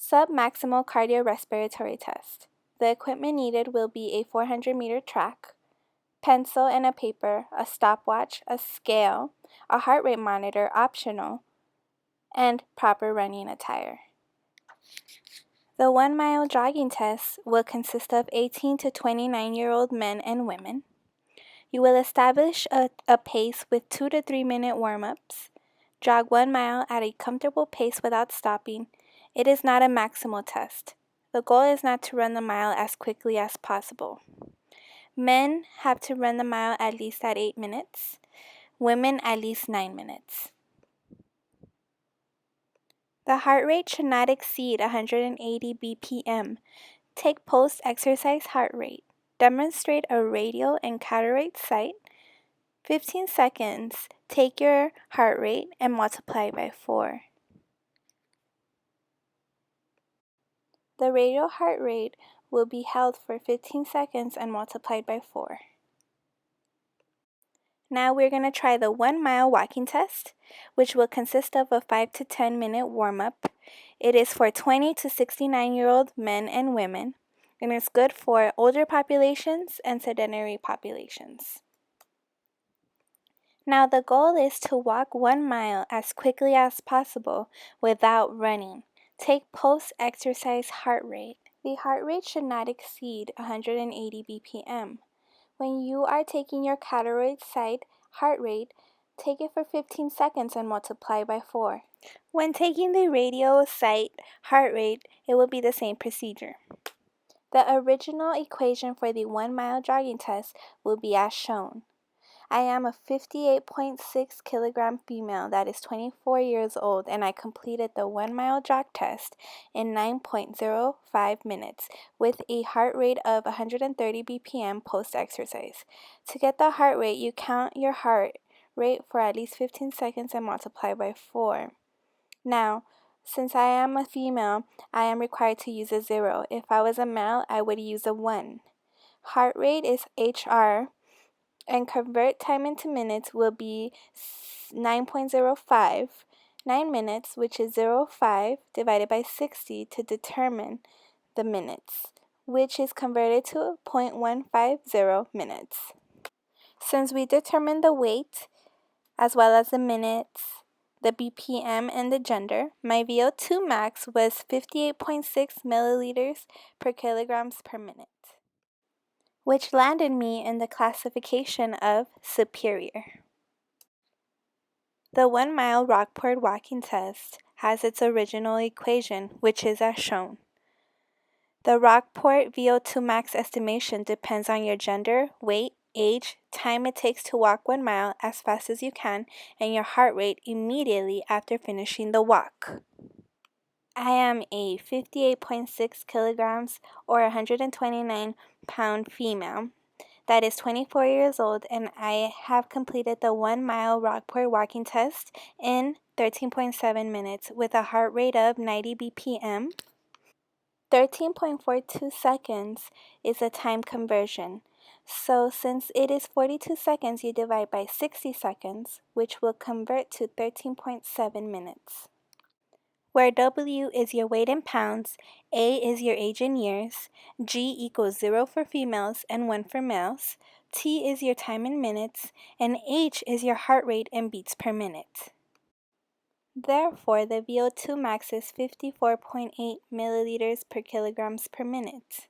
Submaximal cardiorespiratory test. The equipment needed will be a 400-meter track, pencil and a paper, a stopwatch, a scale, a heart rate monitor optional, and proper running attire. The 1-mile jogging test will consist of 18 to 29-year-old men and women. You will establish a pace with 2 to 3 minute warm-ups. Jog 1 mile at a comfortable pace without stopping. It is not a maximal test. The goal is not to run the mile as quickly as possible. Men have to run the mile at least at 8 minutes. Women at least 9 minutes. The heart rate should not exceed 180 BPM. Take post-exercise heart rate. Demonstrate a radial and catarrhate sight. 15 seconds. Take your heart rate and multiply by 4. The radial heart rate will be held for 15 seconds and multiplied by 4. Now we're going to try the 1-mile walking test, which will consist of a 5 to 10 minute warm-up. It is for 20 to 69-year-old men and women, and it's good for older populations and sedentary populations. Now the goal is to walk 1 mile as quickly as possible without running. Take post-exercise heart rate. The heart rate should not exceed 180 BPM. When you are taking your catarrhate sight heart rate, take it for 15 seconds and multiply by 4. When taking the radial sight heart rate, it will be the same procedure. The original equation for the 1-mile jogging test will be as shown. I am a 58.6 kilogram female that is 24 years old, and I completed the 1-mile jog test in 9.05 minutes with a heart rate of 130 BPM post-exercise. To get the heart rate, you count your heart rate for at least 15 seconds and multiply by 4. Now, since I am a female, I am required to use a 0. If I was a male, I would use a 1. Heart rate is HR, and convert time into minutes will be 9.05, 9 minutes, which is 0.5 divided by 60 to determine the minutes, which is converted to 0.150 minutes. Since we determined the weight, as well as the minutes, the BPM, and the gender, my VO2 max was 58.6 milliliters per kilograms per minute, which landed me in the classification of superior. The 1-mile Rockport walking test has its original equation, which is as shown. The Rockport VO2 max estimation depends on your gender, weight, age, time it takes to walk 1 mile as fast as you can, and your heart rate immediately after finishing the walk. I am a 58.6 kilograms or 129-pound female that is 24 years old, and I have completed the 1-mile Rockport walking test in 13.7 minutes with a heart rate of 90 BPM. 13.42 seconds is a time conversion. So since it is 42 seconds, you divide by 60 seconds, which will convert to 13.7 minutes. Where W is your weight in pounds, A is your age in years, G equals 0 for females and 1 for males, T is your time in minutes, and H is your heart rate in beats per minute. Therefore, the VO2 max is 54.8 milliliters per kilograms per minute.